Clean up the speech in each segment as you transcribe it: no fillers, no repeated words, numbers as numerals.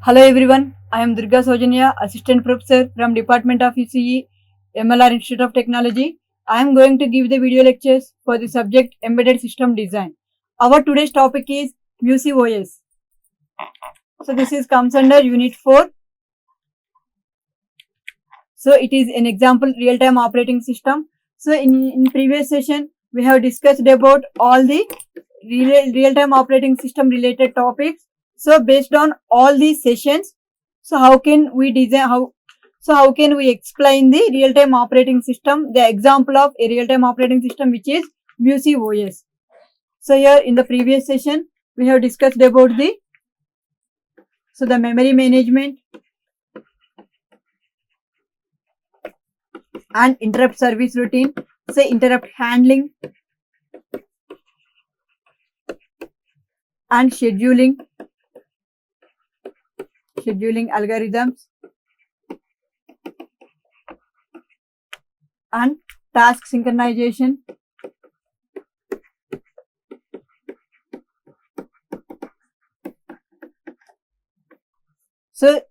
Hello everyone, I am Durga Sojanya, Assistant Professor from Department of ECE, MLR Institute of Technology. I am going to give the video lectures for the subject Embedded System Design. Our today's topic is MusiOS. So this is comes under Unit 4. So it is an example real-time operating system. So in previous session, we have discussed about all the real-time operating system related topics. So based on all these sessions, so how can we design, how can we explain the real-time operating system, the example of a real-time operating system which is MusiOS. So here in the previous session, we have discussed about the memory management and interrupt service routine, say interrupt handling and scheduling algorithms and task synchronization. So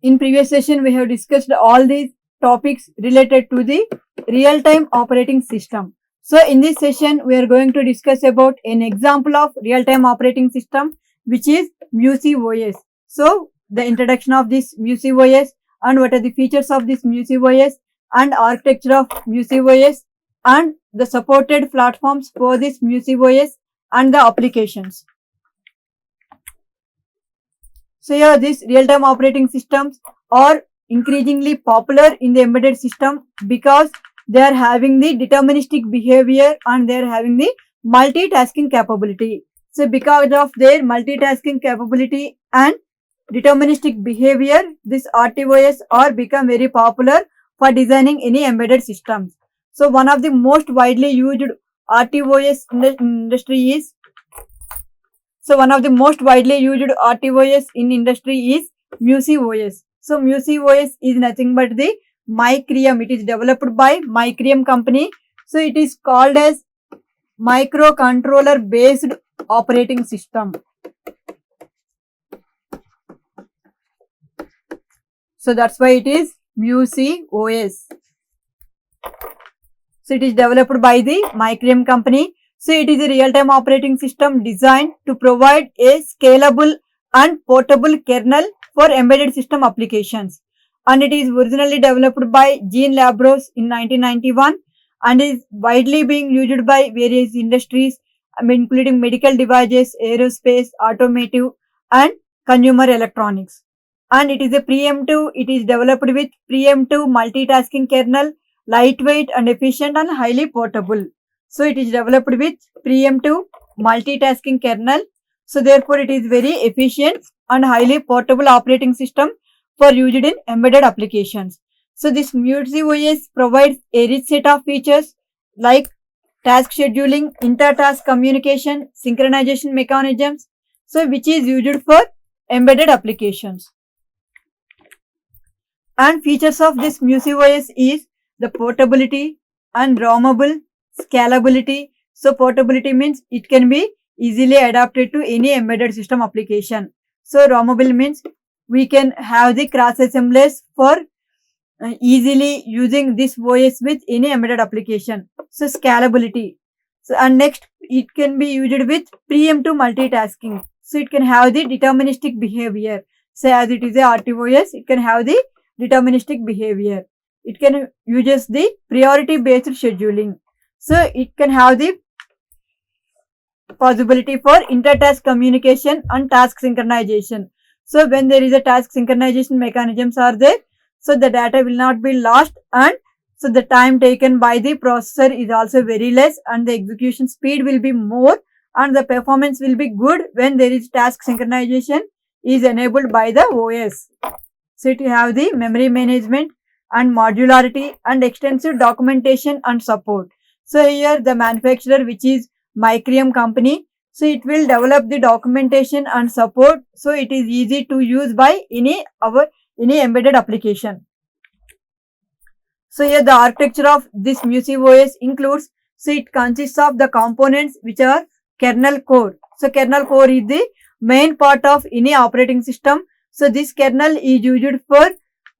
in previous session we have discussed all these topics related to the real-time operating system. So in this session we are going to discuss about an example of real-time operating system which is MusiOS. So the introduction of this MusiOS and what are the features of this MusiOS and architecture of MusiOS and the supported platforms for this MusiOS and the applications. So here these real-time operating systems are increasingly popular in the embedded system because they are having the deterministic behavior and they are having the multitasking capability. So because of their multitasking capability and deterministic behavior, this RTOS are become very popular for designing any embedded systems. So one of the most widely used RTOS in the industry is MusiOS. So MusiOS is nothing but the Micreum. It is developed by Micreum company. So it is called as microcontroller based operating system. So that's why it is MusiOS. So it is developed by the Micreum company. So it is a real-time operating system designed to provide a scalable and portable kernel for embedded system applications. And it is originally developed by Jean Labros in 1991 and is widely being used by various industries including medical devices, aerospace, automotive and consumer electronics. And it is developed with preemptive multitasking kernel, lightweight and efficient and highly portable. So it is developed with preemptive multitasking kernel. So therefore it is very efficient and highly portable operating system for used in embedded applications. So this MusiOS provides a rich set of features like task scheduling, inter-task communication, synchronization mechanisms, so which is used for embedded applications. And features of this MusiOS is the portability and ROMable scalability. So portability means it can be easily adapted to any embedded system application. So ROMable means we can have the cross assemblies for easily using this OS with any embedded application. So scalability. So and next it can be used with preemptive multitasking. So it can have the deterministic behavior. So as it is a RTOS, it can have the deterministic behavior. It can uses the priority based scheduling. So it can have the possibility for inter-task communication and task synchronization. So when there is a task synchronization mechanisms are there, so the data will not be lost and so the time taken by the processor is also very less and the execution speed will be more and the performance will be good when there is task synchronization is enabled by the OS. So it have the memory management and modularity and extensive documentation and support. So here the manufacturer which is Micreum company, so it will develop the documentation and support, so it is easy to use by any embedded application. So here the architecture of this MusiOS includes, so it consists of the components which are kernel core. So kernel core is the main part of any operating system So this kernel is used for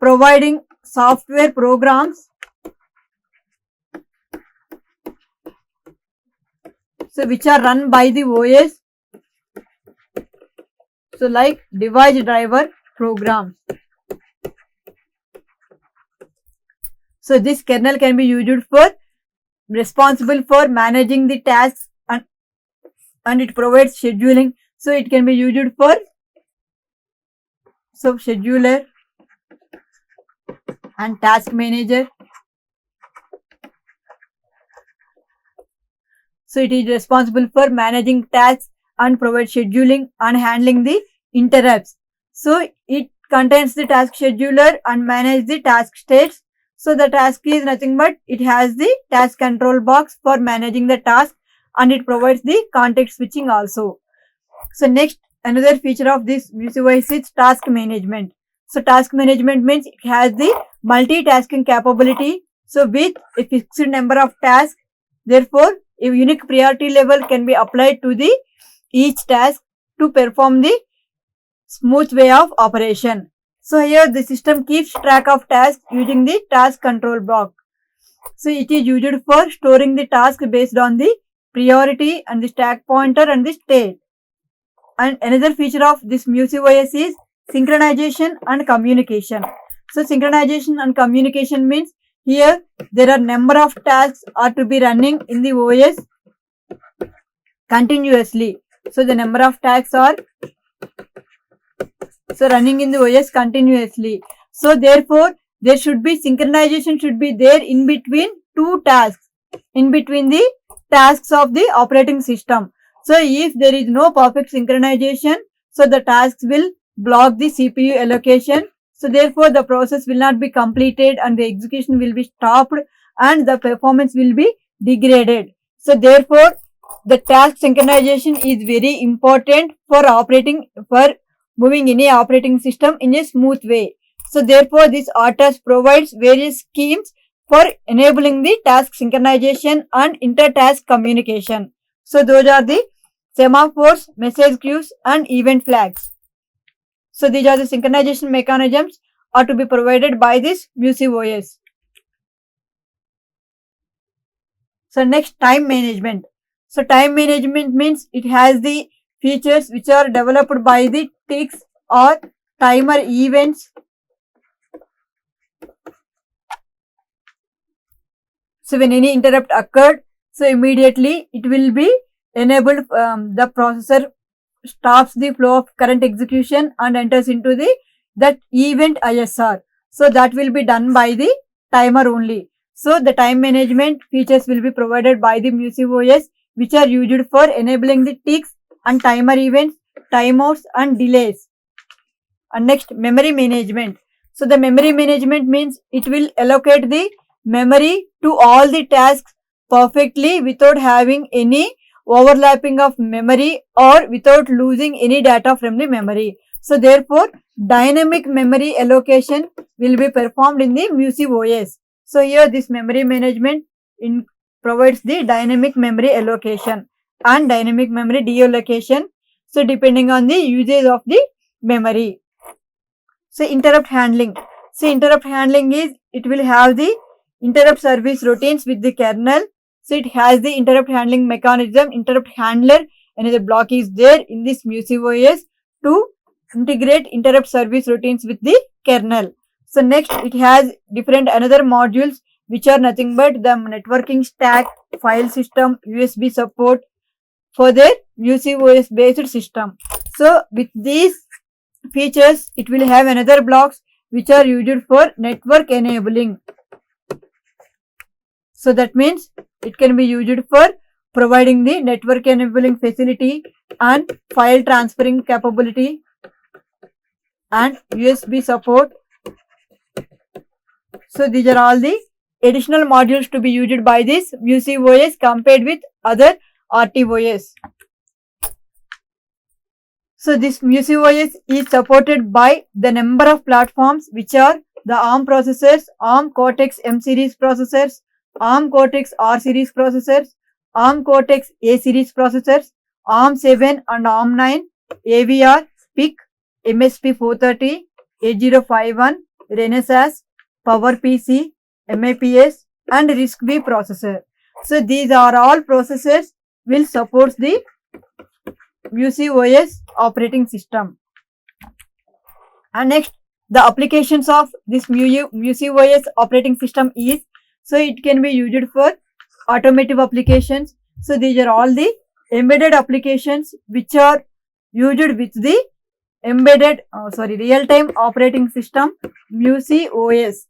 providing software programs, so which are run by the OS, so like device driver programs. So this kernel can be used for responsible for managing the tasks, and it provides scheduling. So it can be used for scheduler and task manager. So it is responsible for managing tasks and provide scheduling and handling the interrupts. So it contains the task scheduler and manage the task states. So the task is nothing but it has the task control box for managing the task, and it provides the context switching also. So next, another feature of this MusiOS is task management. So task management means it has the multitasking capability. So with a fixed number of tasks, therefore a unique priority level can be applied to the each task to perform the smooth way of operation. So here the system keeps track of tasks using the task control block. So it is used for storing the task based on the priority and the stack pointer and the state. And another feature of this MusiOS is synchronization and communication. So synchronization and communication means here there are number of tasks are to be running in the OS continuously. So the number of tasks are running in the OS continuously. So therefore there should be synchronization should be there in between two tasks, in between the tasks of the operating system. So if there is no perfect synchronization, so the tasks will block the CPU allocation. So therefore the process will not be completed and the execution will be stopped and the performance will be degraded. So therefore the task synchronization is very important for moving any operating system in a smooth way. So therefore this RTOS provides various schemes for enabling the task synchronization and inter-task communication. So those are the semaphores, message queues and event flags. So these are the synchronization mechanisms are to be provided by this MusiOS. So next, time management. So time management means it has the features which are developed by the ticks or timer events. So when any interrupt occurred, so immediately it will be enabled, the processor stops the flow of current execution and enters into that event ISR. So that will be done by the timer only. So the time management features will be provided by the MusiOS, which are used for enabling the ticks and timer events, timeouts and delays. And next, memory management. So the memory management means it will allocate the memory to all the tasks perfectly without having any overlapping of memory or without losing any data from the memory. So therefore dynamic memory allocation will be performed in the MusiOS. So here this memory management provides the dynamic memory allocation and dynamic memory deallocation. So depending on the usage of the memory. So interrupt handling. So interrupt handling is it will have the interrupt service routines with the kernel. So it has the interrupt handling mechanism, interrupt handler, another block is there in this MusiOS to integrate interrupt service routines with the kernel. So next it has different another modules which are nothing but the networking stack, file system, USB support for their MusiOS based system. So with these features it will have another blocks which are used for network enabling. So that means it can be used for providing the network enabling facility and file transferring capability and USB support. So these are all the additional modules to be used by this MusiOS compared with other RTOS. So this MusiOS is supported by the number of platforms which are the ARM processors, ARM Cortex M series processors, ARM Cortex R series processors, ARM Cortex A series processors, ARM 7 and ARM 9, AVR, PIC, MSP 430, 8051, Renesas, PowerPC, MAPS and RISC-V processor. So these are all processors will support the MusiOS operating system. And next, the applications of this MusiOS operating system is, so it can be used for automotive applications. So these are all the embedded applications which are used with the real-time operating system MusiOS.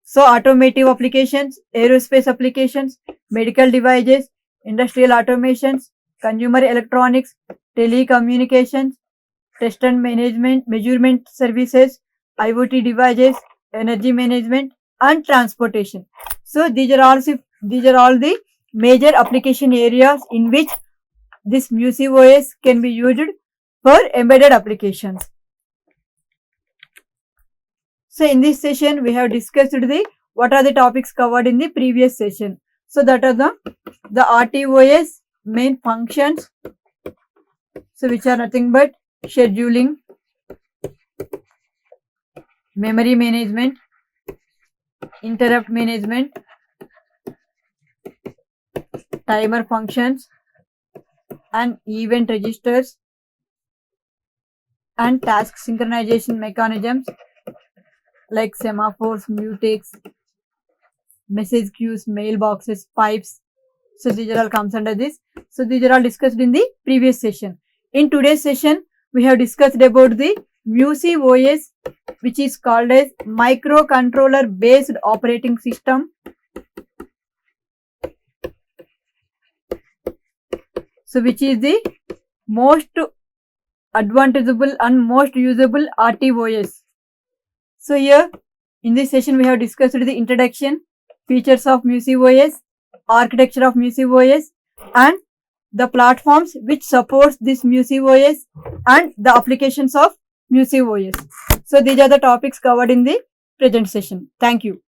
So automotive applications, aerospace applications, medical devices, industrial automations, consumer electronics, telecommunications, test and measurement services, IoT devices, energy management and transportation. So these are all the major application areas in which this MusiOS can be used for embedded applications. So in this session we have discussed what are the topics covered in the previous session. So that are the RTOS main functions, so which are nothing but scheduling, memory management, interrupt management, timer functions and event registers and task synchronization mechanisms like semaphores, mutex, message queues, mailboxes, pipes. So these are all comes under this. So these are all discussed in the previous session. In today's session, we have discussed about the MusiOS, which is called as microcontroller based operating system. So which is the most advantageable and most usable RTOS. So here in this session we have discussed the introduction, features of MusiOS, architecture of MusiOS and the platforms which supports this MusiOS and the applications of MusiOS. So these are the topics covered in the present session. Thank you.